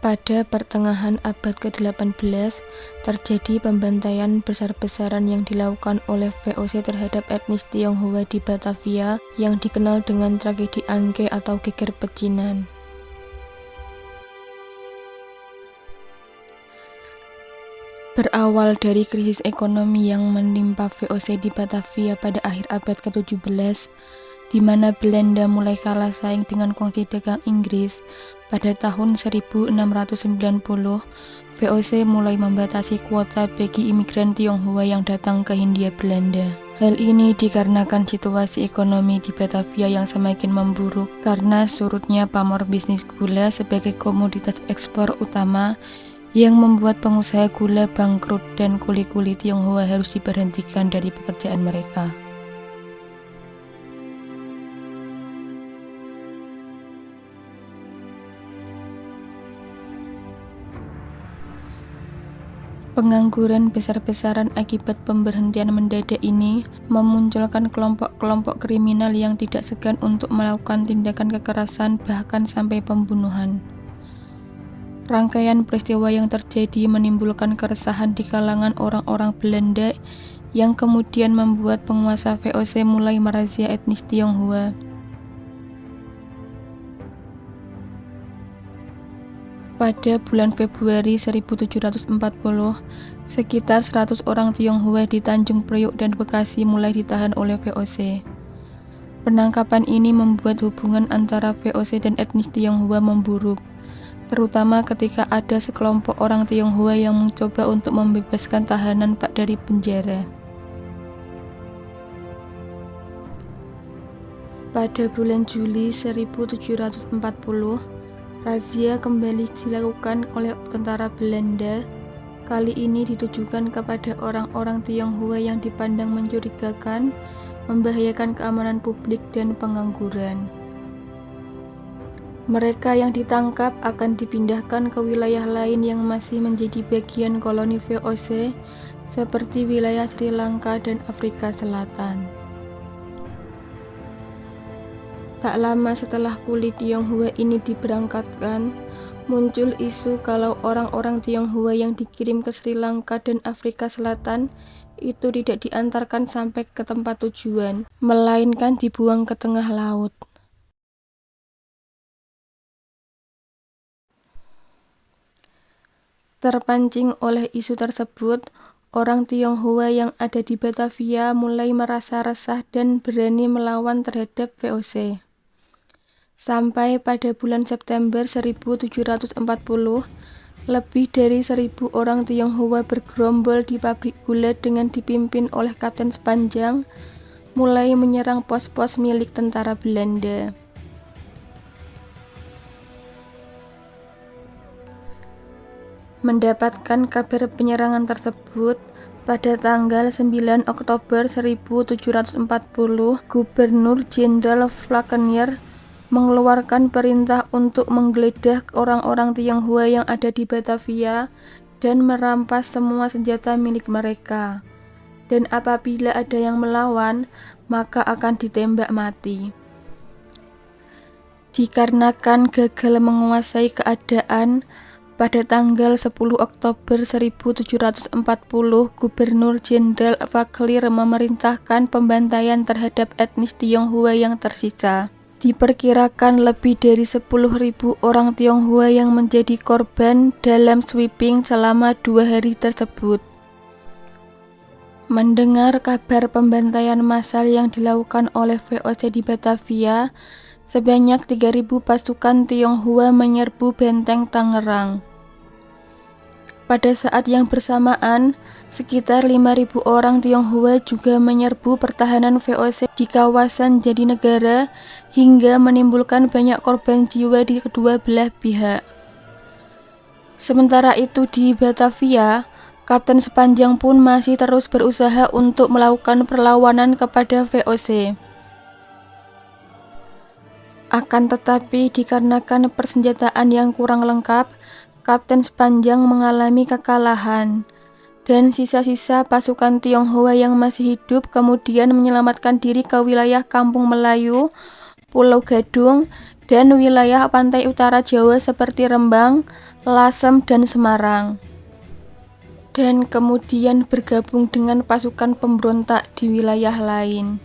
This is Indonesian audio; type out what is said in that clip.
Pada pertengahan abad ke-18, terjadi pembantaian besar-besaran yang dilakukan oleh VOC terhadap etnis Tionghoa di Batavia yang dikenal dengan tragedi Angke atau geger pecinan. Berawal dari krisis ekonomi yang menimpa VOC di Batavia pada akhir abad ke-17, di mana Belanda mulai kalah saing dengan kongsi dagang Inggris, pada tahun 1690, VOC mulai membatasi kuota bagi imigran Tionghoa yang datang ke Hindia Belanda. Hal ini dikarenakan situasi ekonomi di Batavia yang semakin memburuk karena surutnya pamor bisnis gula sebagai komoditas ekspor utama yang membuat pengusaha gula bangkrut dan kuli-kuli Tionghoa harus diberhentikan dari pekerjaan mereka. Pengangguran besar-besaran akibat pemberhentian mendadak ini memunculkan kelompok-kelompok kriminal yang tidak segan untuk melakukan tindakan kekerasan bahkan sampai pembunuhan. Rangkaian peristiwa yang terjadi menimbulkan keresahan di kalangan orang-orang Belanda yang kemudian membuat penguasa VOC mulai merazia etnis Tionghoa. Pada bulan Februari 1740, sekitar 100 orang Tionghoa di Tanjung Priok dan Bekasi mulai ditahan oleh VOC. Penangkapan ini membuat hubungan antara VOC dan etnis Tionghoa memburuk, terutama ketika ada sekelompok orang Tionghoa yang mencoba untuk membebaskan tahanan dari penjara. Pada bulan Juli 1740, razia kembali dilakukan oleh tentara Belanda. Kali ini ditujukan kepada orang-orang Tionghoa yang dipandang mencurigakan, membahayakan keamanan publik dan pengangguran. Mereka yang ditangkap akan dipindahkan ke wilayah lain yang masih menjadi bagian koloni VOC, seperti wilayah Sri Lanka dan Afrika Selatan. Tak lama setelah kulit Tionghoa ini diberangkatkan, muncul isu kalau orang-orang Tionghoa yang dikirim ke Sri Lanka dan Afrika Selatan itu tidak diantarkan sampai ke tempat tujuan, melainkan dibuang ke tengah laut. Terpancing oleh isu tersebut, orang Tionghoa yang ada di Batavia mulai merasa resah dan berani melawan terhadap VOC. Sampai pada bulan September 1740, lebih dari 1.000 orang Tionghoa bergerombol di pabrik gula dengan dipimpin oleh Kapten Sepanjang, mulai menyerang pos-pos milik tentara Belanda. Mendapatkan kabar penyerangan tersebut, pada tanggal 9 Oktober 1740, Gubernur Jenderal Falkenier mengeluarkan perintah untuk menggeledah orang-orang Tionghoa yang ada di Batavia dan merampas semua senjata milik mereka. Dan apabila ada yang melawan, maka akan ditembak mati. Dikarenakan gagal menguasai keadaan, pada tanggal 10 Oktober 1740, Gubernur Jenderal Falkenier memerintahkan pembantaian terhadap etnis Tionghoa yang tersisa. Diperkirakan lebih dari 10.000 orang Tionghoa yang menjadi korban dalam sweeping selama 2 hari tersebut. Mendengar kabar pembantaian massal yang dilakukan oleh VOC di Batavia, sebanyak 3.000 pasukan Tionghoa menyerbu benteng Tangerang. Pada saat yang bersamaan, sekitar 5.000 orang Tionghoa juga menyerbu pertahanan VOC di kawasan Jatinegara hingga menimbulkan banyak korban jiwa di kedua belah pihak. Sementara itu di Batavia, Kapten Sepanjang pun masih terus berusaha untuk melakukan perlawanan kepada VOC. Akan tetapi dikarenakan persenjataan yang kurang lengkap, Kapten Sepanjang mengalami kekalahan, dan sisa-sisa pasukan Tionghoa yang masih hidup kemudian menyelamatkan diri ke wilayah Kampung Melayu, Pulau Gadung, dan wilayah pantai utara Jawa seperti Rembang, Lasem dan Semarang, dan kemudian bergabung dengan pasukan pemberontak di wilayah lain.